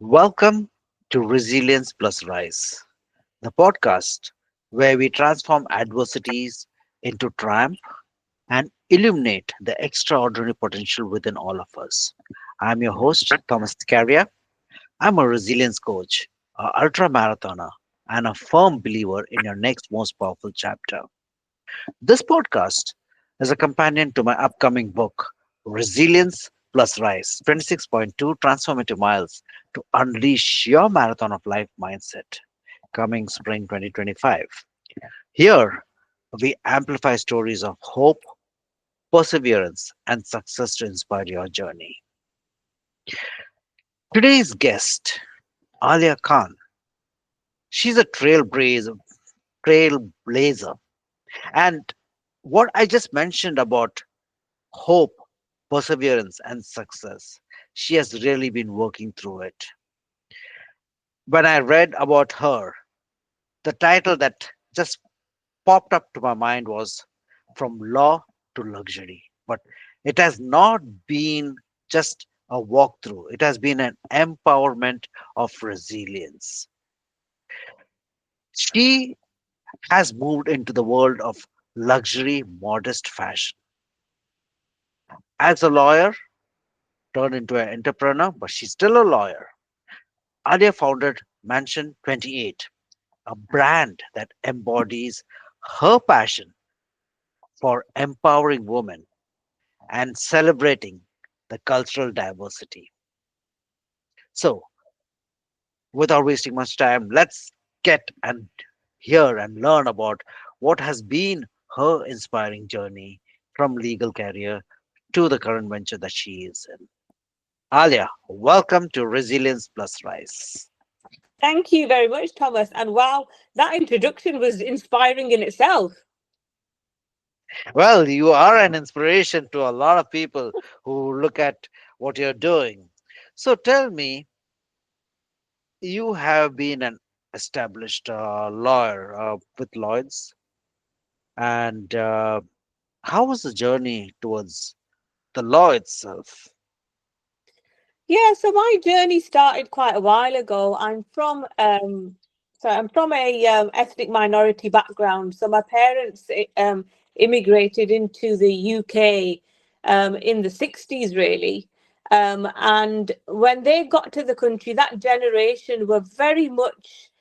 Welcome to Resilience+Rise, the podcast where we transform adversities into triumph and illuminate the extraordinary potential within all of us. I'm your host, Thomas Caria. I'm a resilience coach, a ultra marathoner, and a firm believer in your next most powerful chapter. This podcast is a companion to my upcoming book, Resilience+Rise 26.2 Transformative Miles to Unleash Your Marathon of Life Mindset, coming spring 2025. Here, we amplify stories of hope, perseverance, and success to inspire your journey. Today's guest, Allia Khan, she's a trailblazer. And what I just mentioned about hope, perseverance, and success. She has really been working through it. When I read about her, the title that just popped up to my mind was From Law to Luxury. But it has not been just a walkthrough, it has been an empowerment of resilience. She has moved into the world of luxury, modest fashion. As a lawyer, turned into an entrepreneur, but she's still a lawyer. Alia founded Mansion 28, a brand that embodies her passion for empowering women and celebrating the cultural diversity. So, without wasting much time, let's get and hear and learn about what has been her inspiring journey from legal career to the current venture that she is in. Alia, welcome to Resilience Plus Rise. Thank you very much, Thomas. And wow, that introduction was inspiring in itself. Well, you are an inspiration to a lot of people who look at what you're doing. So tell me, you have been an established lawyer with Lloyd's, and how was the journey towards the law itself? Yeah, so my journey started quite a while ago. I'm from a ethnic minority background. So my parents immigrated into the UK in the 60s, really. And when they got to the country, that generation were very much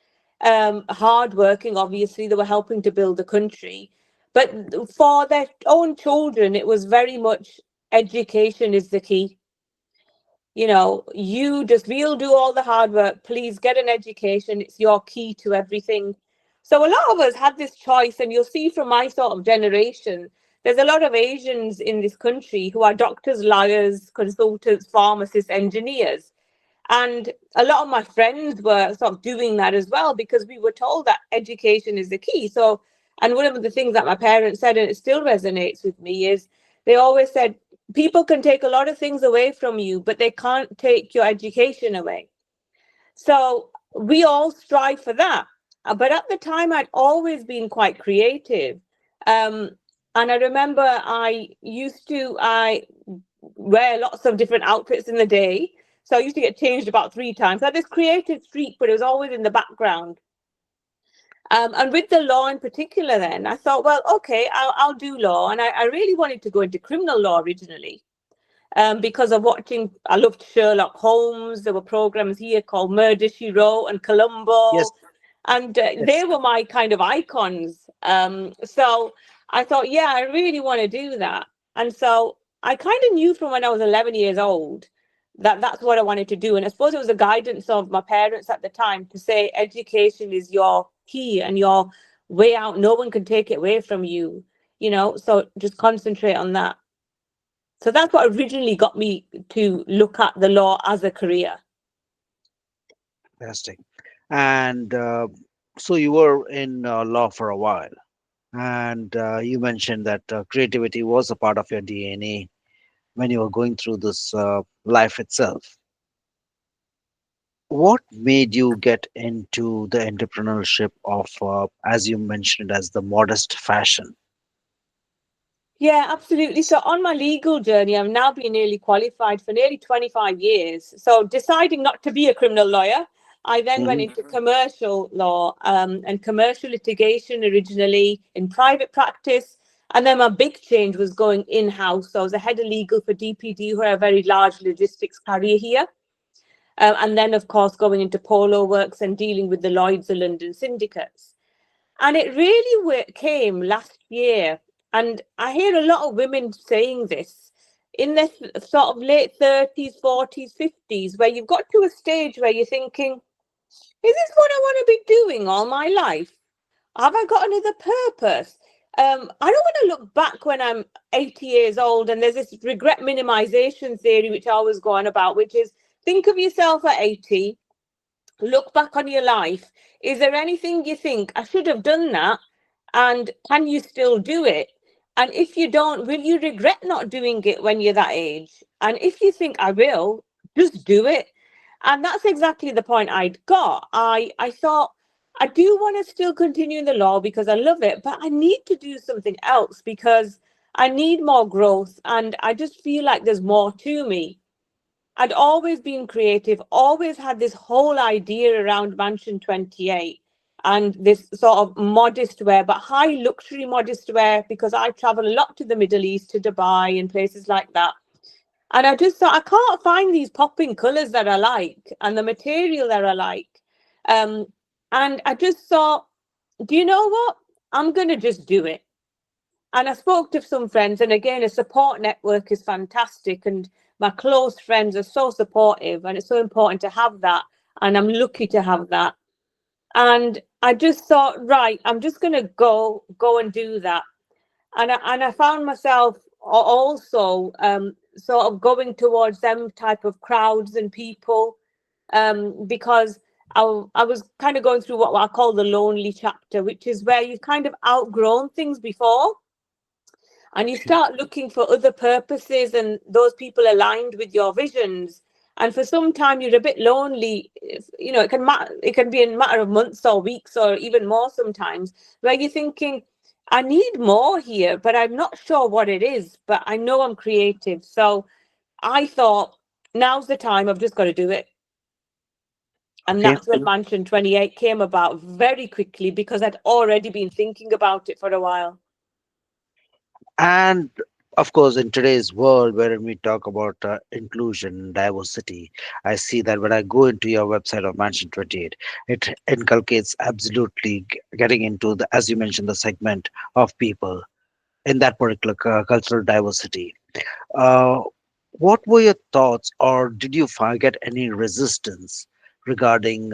hardworking. Obviously, they were helping to build the country. But for their own children, it was very much education is the key. We'll do all the hard work. Please get an education. It's your key to everything. So a lot of us had this choice, and you'll see from my sort of generation, there's a lot of Asians in this country who are doctors, lawyers, consultants, pharmacists, engineers. And a lot of my friends were sort of doing that as well because we were told that education is the key. So, and one of the things that my parents said, and it still resonates with me, is they always said, people can take a lot of things away from you, but they can't take your education away. So we all strive for that. But at the time, I'd always been quite creative. Um, and I remember I wear lots of different outfits in the day. So I used to get changed about 3 times. I had this creative streak, but it was always in the background. And with the law in particular, then I thought, well, okay, I'll do law. And I really wanted to go into criminal law originally because of watching. I loved Sherlock Holmes. There were programs here called Murder She Wrote and Yes, Columbo, and they yes, were my kind of icons. So I thought, yeah, I really want to do that. And so I kind of knew from when I was 11 years old that that's what I wanted to do. And I suppose it was the guidance of my parents at the time to say education is your key and your way out. No one can take it away from you, so just concentrate on that. So that's what originally got me to look at the law as a career. fantastic. And so you were in law for a while, and you mentioned that creativity was a part of your DNA when you were going through this life itself. What made you get into the entrepreneurship of, as you mentioned, as the modest fashion? Yeah, absolutely. So on my legal journey, I've now been nearly qualified for nearly 25 years. So deciding not to be a criminal lawyer, I then went Hmm. into commercial law and commercial litigation originally in private practice. And then my big change was going in-house. So I was a head of legal for DPD, who are a very large logistics carrier here. And then, of course, going into polo works and dealing with the Lloyd's of London syndicates. And it really came last year. And I hear a lot of women saying this in their sort of late 30s, 40s, 50s, where you've got to a stage where you're thinking, is this what I want to be doing all my life? Have I got another purpose? I don't want to look back when I'm 80 years old. And there's this regret minimization theory, which I always go on about, which is think of yourself at 80, look back on your life. Is there anything you think I should have done that? And can you still do it? And if you don't, will you regret not doing it when you're that age? And if you think I will, just do it. And that's exactly the point I'd got. I thought I do want to still continue in the law because I love it, but I need to do something else because I need more growth and I just feel like there's more to me. I'd always been creative, always had this whole idea around Mansion 28 and this sort of modest wear, but high luxury modest wear because I travel a lot to the Middle East, to Dubai and places like that. And I just thought, I can't find these popping colors that I like and the material that I like. Um, and I just thought, do you know what? I'm going to just do it. And I spoke to some friends, and again, a support network is fantastic. And my close friends are so supportive, and it's so important to have that. And I'm lucky to have that. And I just thought, right, I'm just going to go and do that. And I found myself also sort of going towards them type of crowds and people because I was kind of going through what I call the lonely chapter, which is where you've kind of outgrown things before and you Okay. start looking for other purposes and those people aligned with your visions. And for some time you're a bit lonely. You know, it can be a matter of months or weeks or even more sometimes, where you're thinking, I need more here, but I'm not sure what it is, but I know I'm creative. So I thought, now's the time, I've just got to do it. And Okay. that's when Mansion 28 came about very quickly because I'd already been thinking about it for a while. And of course, in today's world, wherein we talk about inclusion, diversity, I see that when I go into your website of Mansion 28, it inculcates absolutely getting into the, as you mentioned, the segment of people in that particular cultural diversity. Uh, what were your thoughts, or did you get any resistance regarding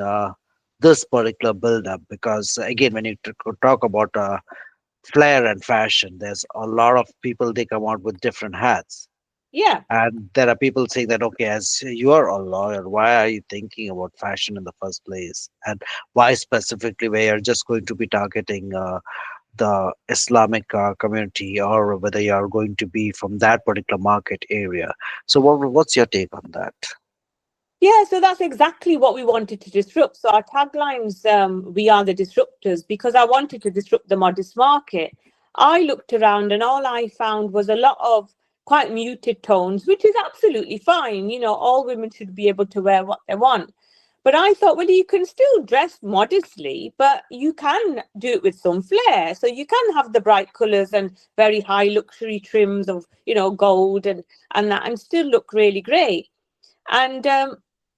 this particular build-up? Because again, when you talk about flair and fashion, there's a lot of people, they come out with different hats. Yeah. And there are people saying that, okay, as you are a lawyer, why are you thinking about fashion in the first place? And why specifically where you're just going to be targeting the Islamic community, or whether you are going to be from that particular market area? So, what's your take on that? Yeah, so that's exactly what we wanted to disrupt. So our tagline's "We are the disruptors" because I wanted to disrupt the modest market. I looked around and all I found was a lot of quite muted tones, which is absolutely fine. You know, all women should be able to wear what they want. But I thought, well, you can still dress modestly, but you can do it with some flair. So you can have the bright colours and very high luxury trims of, you know, gold and that, and still look really great. And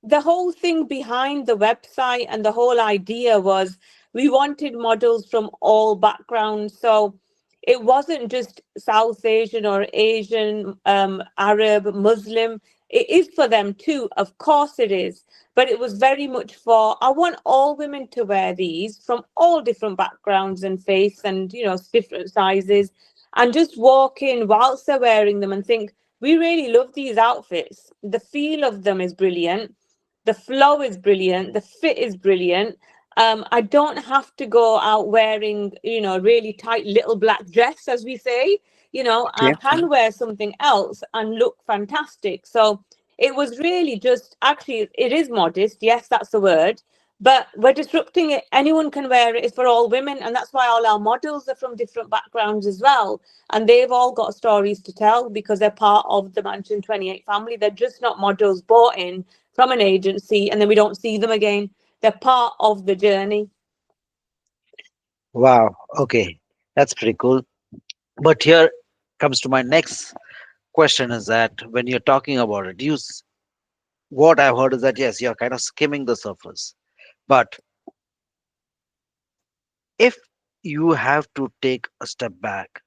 the whole thing behind the website and the whole idea was we wanted models from all backgrounds. So it wasn't just South Asian or Asian, Arab, Muslim. It is for them too. Of course it is. But it was very much for, I want all women to wear these from all different backgrounds and faiths and, you know, different sizes and just walk in whilst they're wearing them and think, we really love these outfits. The feel of them is brilliant. The flow is brilliant. The fit is brilliant. I don't have to go out wearing, you know, really tight little black dress, as we say. You know, I Okay. can wear something else and look fantastic. So it was really just, actually, it is modest. Yes, that's the word. but we're disrupting it. Anyone can wear it. It's for all women, and that's why all our models are from different backgrounds as well, and they've all got stories to tell because they're part of the Mansion 28 family. They're just not models bought in from an agency and then we don't see them again. They're part of the journey. Wow. Okay. That's pretty cool. But here comes to my next question is that when you're talking about it, what I've heard is that yes, you're kind of skimming the surface. But if you have to take a step back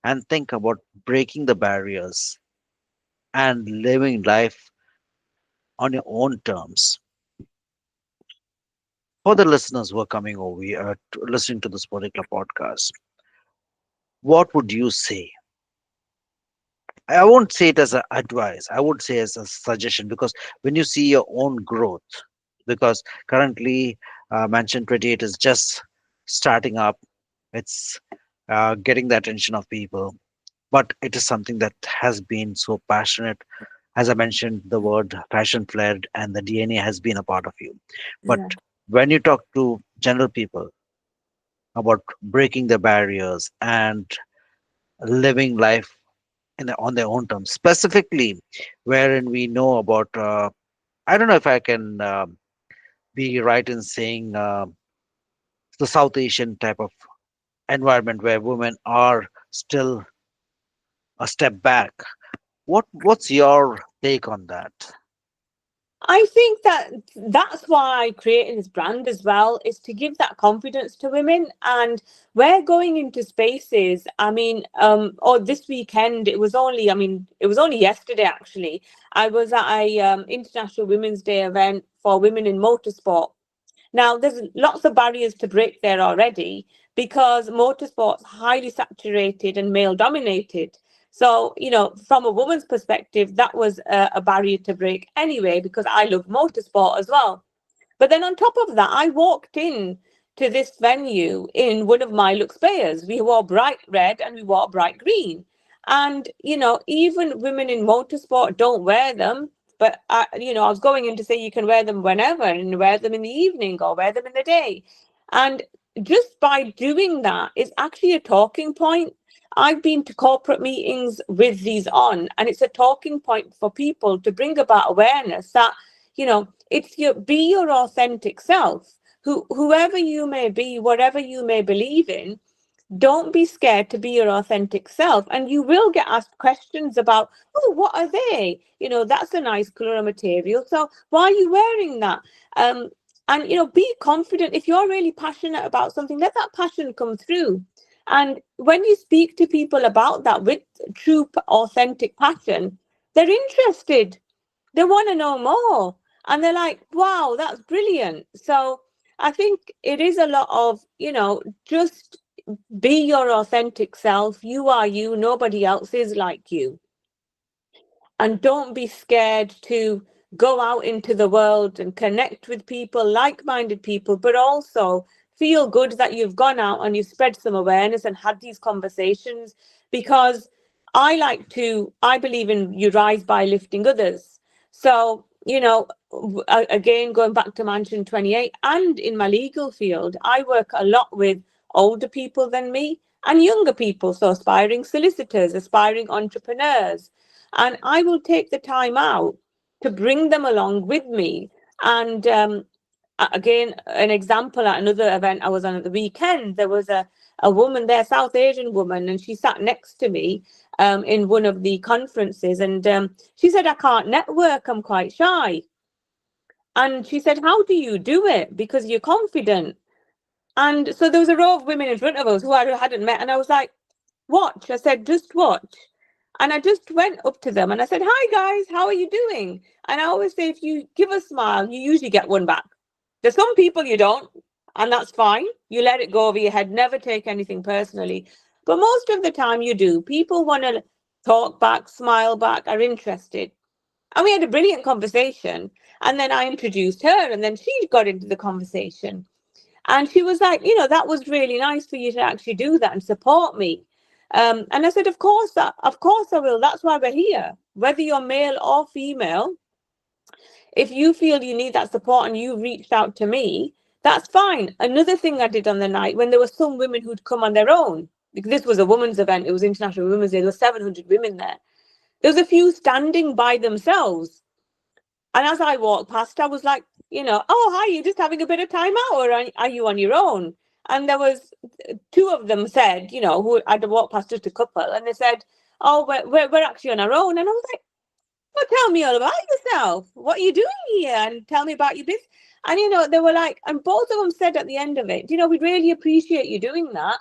and think about breaking the barriers and living life on your own terms, for the listeners who are coming over here listening to this particular podcast, what would you say? I won't say it as an advice. I would say as a suggestion because when you see your own growth, because currently Mansion 28 is just starting up, it's getting the attention of people, but it is something that has been so passionate. As I mentioned, the word passion flared and the DNA has been a part of you. But Yeah. when you talk to general people about breaking the barriers and living life on their own terms, specifically wherein we know about, I don't know if I can be right in saying the South Asian type of environment where women are still a step back. What's your take on that? I think that that's why creating this brand as well is to give that confidence to women. And we're going into spaces. I mean, or this weekend, it was only yesterday actually. I was at a International Women's Day event for women in motorsport. Now, there's lots of barriers to break there already because motorsport's highly saturated and male dominated. So, from a woman's perspective, that was a barrier to break anyway, because I love motorsport as well. But then on top of that, I walked in to this venue in one of my Lux Bayers. We wore bright red and we wore bright green. And, even women in motorsport don't wear them. But, I was going in to say you can wear them whenever and wear them in the evening or wear them in the day. And just by doing that, it's actually a talking point. I've been to corporate meetings with these on, and it's a talking point for people to bring about awareness that, it's be your authentic self. Whoever you may be, whatever you may believe in, don't be scared to be your authentic self. And you will get asked questions about, oh, what are they? That's a nice color of material. So why are you wearing that? Um, and be confident. If you're really passionate about something, let that passion come through. And when you speak to people about that with true, authentic passion, they're interested. They want to know more. And they're like, wow, that's brilliant. So I think it is a lot of, just be your authentic self. You are you. Nobody else is like you. And don't be scared to go out into the world and connect with people, like-minded people, but also feel good that you've gone out and you've spread some awareness and had these conversations. Because I believe in you rise by lifting others. So, again, going back to Mansion 28 and in my legal field, I work a lot with older people than me and younger people. So aspiring solicitors, aspiring entrepreneurs, and I will take the time out to bring them along with me. And again, an example at another event I was on at the weekend, there was a woman there, South Asian woman, and she sat next to me in one of the conferences, and she said, I can't network, I'm quite shy. And she said, how do you do it? Because you're confident. And so there was a row of women in front of us who I hadn't met, and I was like, watch. I said, just watch. And I just went up to them and I said, hi guys, how are you doing? And I always say, if you give a smile, you usually get one back. There's some people you don't, and that's fine. You let it go over your head, never take anything personally. But most of the time you do. People want to talk back, smile back, are interested. And we had a brilliant conversation. And then I introduced her, and then she got into the conversation. And she was like, that was really nice for you to actually do that and support me. And I said, of course I will. That's why we're here. Whether you're male or female, If you feel you need that support and you reached out to me, that's fine. Another thing I did on the night, when there were some women who'd come on their own, because this was a women's event, it was International Women's Day, there were 700 women there. There was a few standing by themselves. And as I walked past, I was like, oh, hi, you just having a bit of time out, or are you on your own? And there was two of them said, who I'd walked past, just a couple, and they said, oh, we're actually on our own. And I was like, well, tell me all about yourself. What are you doing here? And tell me about your business. And, they were like, and both of them said at the end of it, we'd really appreciate you doing that.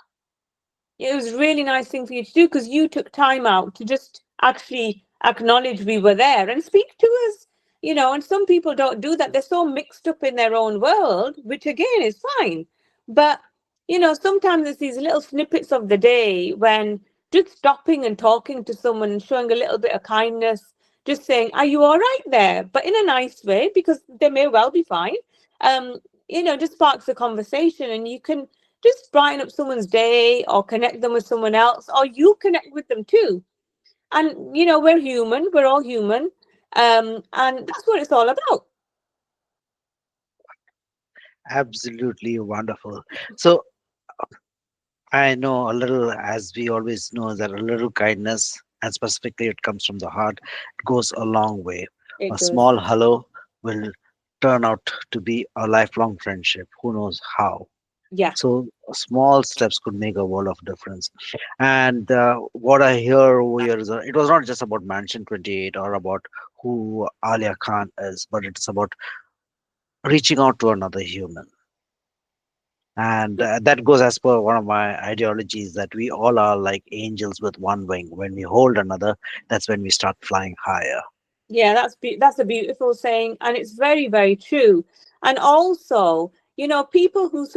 It was a really nice thing for you to do because you took time out to just actually acknowledge we were there and speak to us. And some people don't do that. They're so mixed up in their own world, which again is fine. But, sometimes there's these little snippets of the day when just stopping and talking to someone and showing a little bit of kindness, just saying, are you all right there? But in a nice way, because they may well be fine. Just sparks a conversation, and you can just brighten up someone's day or connect them with someone else, or you connect with them too. And, we're human, we're all human. And that's what it's all about. Absolutely wonderful. So I know a little, as we always know, that a little kindness, and specifically it comes from the heart, it goes a long way. A It does. small hello will turn out to be a lifelong friendship. Who knows how? Yeah. So small steps could make a world of difference. And what I hear over here is it was not just about Mansion 28 or about who Alia Khan is, but it's about reaching out to another human. And that goes as per one of my ideologies that we all are like angels with one wing. When we hold another, that's when we start flying higher. Yeah, that's a beautiful saying, and it's very, very true. And also, people who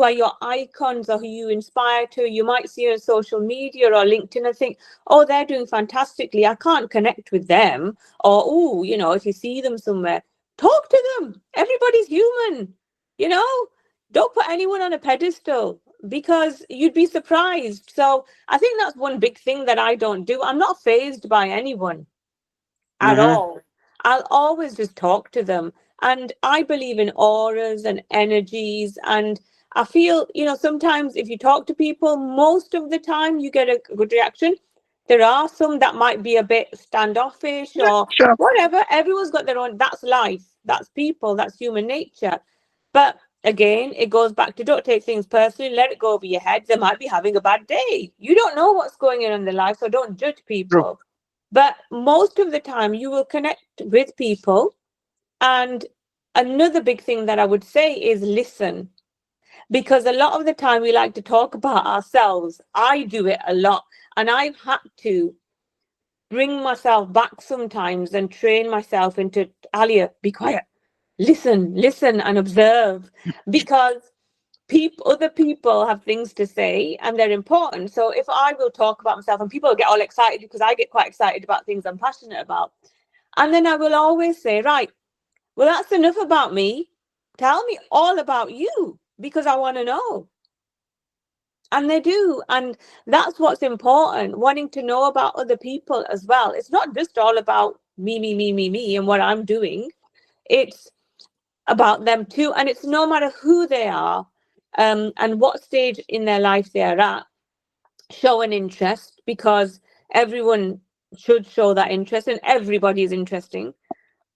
are your icons or who you inspire to, you might see on social media or LinkedIn and think, oh, they're doing fantastically. I can't connect with them. Or, oh, if you see them somewhere, talk to them. Everybody's human. You know, don't put anyone on a pedestal because you'd be surprised. So I think that's one big thing that I don't do. I'm not fazed by anyone at Hmm. all. I'll always just talk to them. And I believe in auras and energies. And I feel, sometimes if you talk to people, most of the time you get a good reaction. There are some that might be a bit standoffish Yeah, or sure. whatever. Everyone's got their own, that's life, that's people, that's human nature. But again, it goes back to don't take things personally, let it go over your head. They might be having a bad day. You don't know what's going on in their life, so don't judge True. people. But most of the time, you will connect with people. And another big thing that I would say is listen, because a lot of the time we like to talk about ourselves. I do it a lot, and I've had to bring myself back sometimes and train myself into Alia, be quiet, listen, and observe, because other people have things to say and they're important. So if I will talk about myself and people get all excited because I get quite excited about things I'm passionate about, and then I will always say, right, well, that's enough about me. Tell me all about you because I want to know. And they do. And that's what's important, wanting to know about other people as well. It's not just all about me, and what I'm doing. It's about them too. And it's no matter who they are, and what stage in their life they are at, show an interest, because everyone should show that interest and everybody is interesting.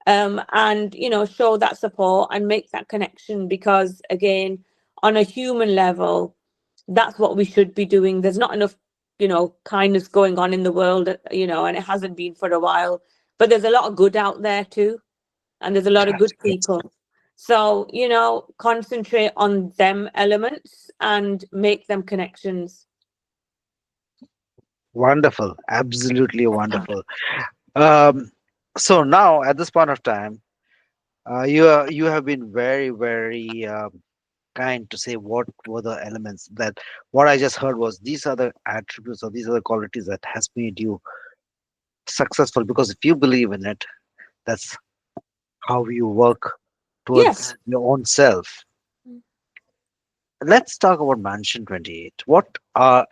And show that support and make that connection, because again, on a human level, that's what we should be doing. There's not enough kindness going on in the world, and it hasn't been for a while, but there's a lot of good out there too, and there's a lot of good people. So, concentrate on them elements and make them connections. Wonderful. Absolutely wonderful. Um, so now at this point of time, you have been very, very kind to say what were the elements that what I just heard was these are the attributes or these are the qualities that has made you successful. Because if you believe in it, that's how you work Yeah. towards your own self. let's talk about Mansion 28. What,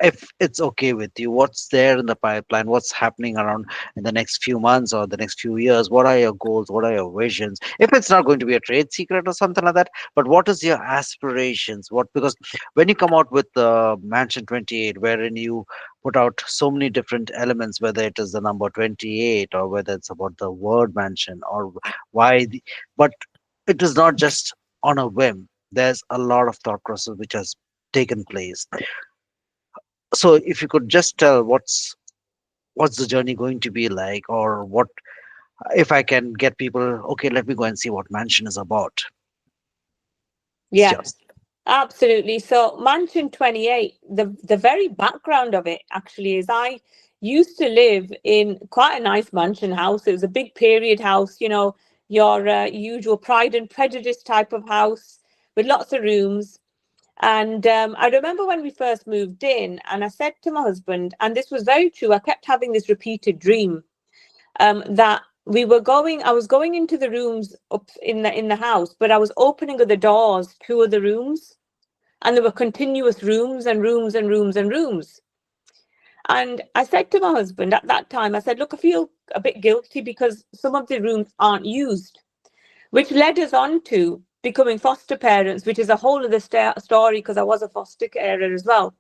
if it's okay with you, what's there in the pipeline? What's happening around in the next few months or the next few years? What are your goals? What are your visions? If it's not going to be a trade secret or something like that, but what is your aspirations? What, because when you come out with Mansion 28, wherein you put out so many different elements, whether it is the number 28 or whether it's about the word mansion or why, but it is not just on a whim. There's a lot of thought process which has taken place. So if you could just tell what's the journey going to be like, or what, if I can get people, okay, let me go and see what mansion is about. It's Yeah, yours. absolutely. So Mansion 28, the very background of it actually is I used to live in quite a nice mansion house. It was a big period house, your usual Pride and Prejudice type of house with lots of rooms. And I remember when we first moved in, and I said to my husband, and this was very true, I kept having this repeated dream that I was going into the rooms up in the house, but I was opening the doors to other rooms, and there were continuous rooms and rooms and rooms and rooms. And I said to my husband at that time, I said, look, I feel a bit guilty because some of the rooms aren't used, which led us on to becoming foster parents, which is a whole other story because I was a foster carer as well.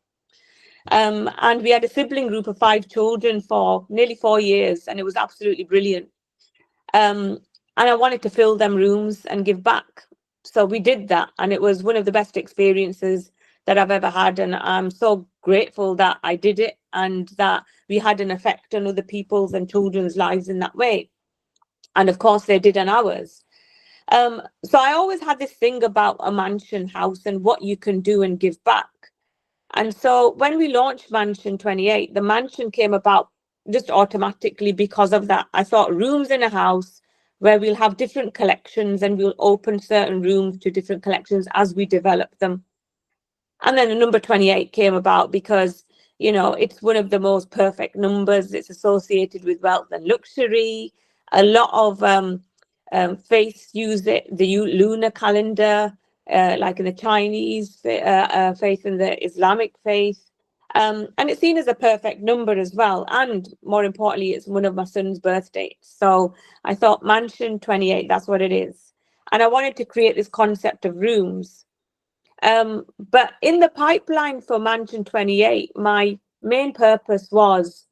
And we had a sibling group of 5 children for nearly 4 years, and it was absolutely brilliant. Um, and I wanted to fill them rooms and give back. So we did that, and it was one of the best experiences that I've ever had. And I'm so grateful that I did it and that we had an effect on other people's and children's lives in that way. And of course, they did on ours. So I always had this thing about a mansion house and what you can do and give back. And so when we launched Mansion 28, the mansion came about just automatically because of that. I thought rooms in a house where we'll have different collections and we'll open certain rooms to different collections as we develop them. And then the number 28 came about because, it's one of the most perfect numbers. It's associated with wealth and luxury. A lot of faiths use it, the lunar calendar, like in the Chinese faith and the Islamic faith. And it's seen as a perfect number as well. And more importantly, it's one of my son's birth dates. So I thought Mansion 28, that's what it is. And I wanted to create this concept of rooms. But in the pipeline for Mansion 28, my main purpose was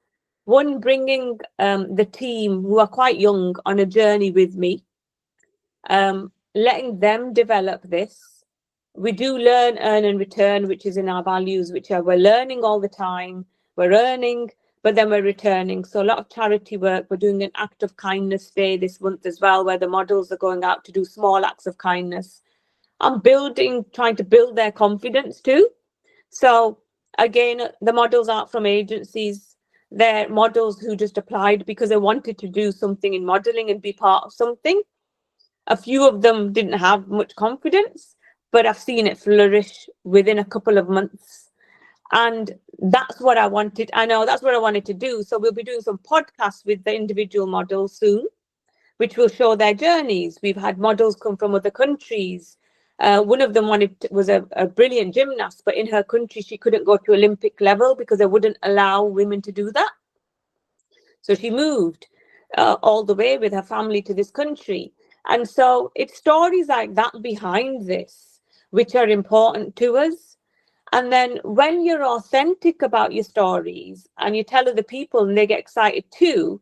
one, bringing the team who are quite young on a journey with me, letting them develop this. We do learn, earn, and return, which is in our values, which are we're learning all the time, we're earning, but then we're returning. So a lot of charity work. We're doing an act of kindness day this month as well, where the models are going out to do small acts of kindness. I'm trying to build their confidence too. So again, the models aren't from agencies. They're models who just applied because they wanted to do something in modeling and be part of something. A few of them didn't have much confidence, but I've seen it flourish within a couple of months. And that's what I wanted. I know that's what I wanted to do. So we'll be doing some podcasts with the individual models soon, which will show their journeys. We've had models come from other countries. One of them was a brilliant gymnast, but in her country, she couldn't go to Olympic level because they wouldn't allow women to do that. So she moved all the way with her family to this country. And so it's stories like that behind this, which are important to us. And then when you're authentic about your stories and you tell other people and they get excited too,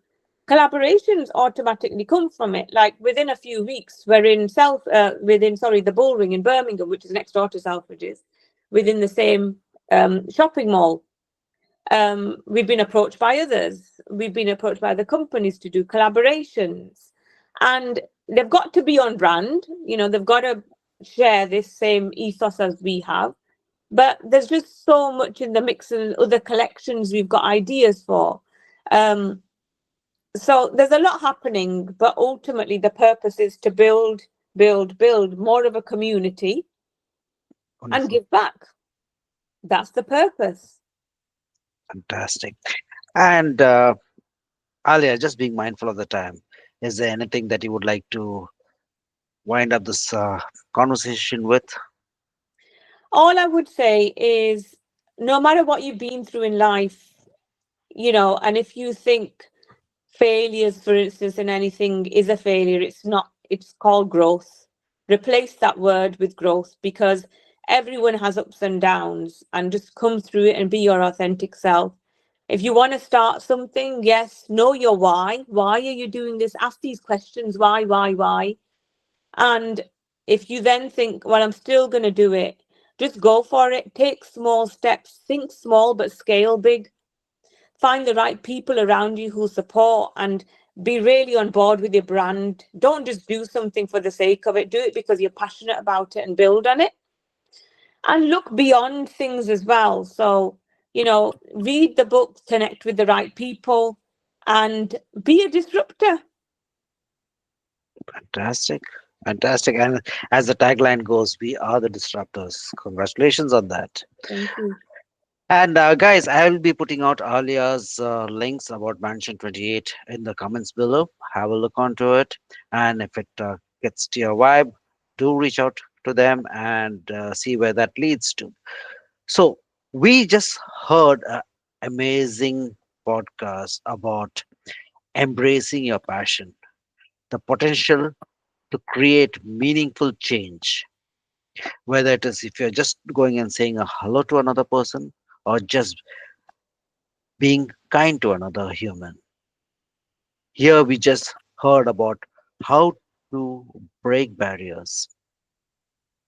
collaborations automatically come from it. Like within a few weeks, we're the Bullring in Birmingham, which is next door to Selfridges, within the same shopping mall. We've been approached by others. We've been approached by other companies to do collaborations, and they've got to be on brand. They've got to share this same ethos as we have. But there's just so much in the mix and other collections we've got ideas for. So there's a lot happening, but ultimately the purpose is to build more of a community and Wonderful. give back. That's the purpose. Fantastic. And Alia, just being mindful of the time, is there anything that you would like to wind up this conversation with? All I would say is no matter what you've been through in life, and if you think failures, for instance, in anything is a failure, it's not, it's called growth. Replace that word with growth, because everyone has ups and downs, and just come through it and be your authentic self. If you want to start something, yes, know your why. Why are you doing this? Ask these questions. Why? And if you then think, well, I'm still going to do it, just go for it. Take small steps. Think small, but scale big. Find the right people around you who support, and be really on board with your brand. Don't just do something for the sake of it. Do it because you're passionate about it and build on it. And look beyond things as well. So, read the books, connect with the right people, and be a disruptor. Fantastic. Fantastic. And as the tagline goes, we are the disruptors. Congratulations on that. Thank you. And guys, I will be putting out Alia's links about Mansion 28 in the comments below. Have a look onto it. And if it gets to your vibe, do reach out to them and see where that leads to. So, we just heard an amazing podcast about embracing your passion, the potential to create meaningful change, whether it is if you're just going and saying a hello to another person or just being kind to another human. Here we just heard about how to break barriers,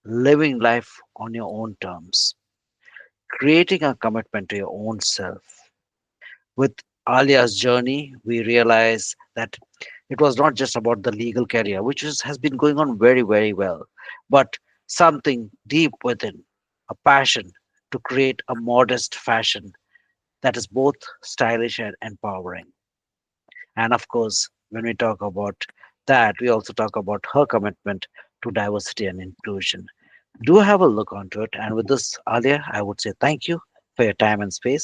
living life on your own terms, creating a commitment to your own self. With Alia's journey, we realize that it was not just about the legal career, which has been going on very, very well, but something deep within, a passion to create a modest fashion that is both stylish and empowering. And of course, when we talk about that, we also talk about her commitment to diversity and inclusion. Do have a look onto it. And with this, Alia, I would say thank you for your time and space.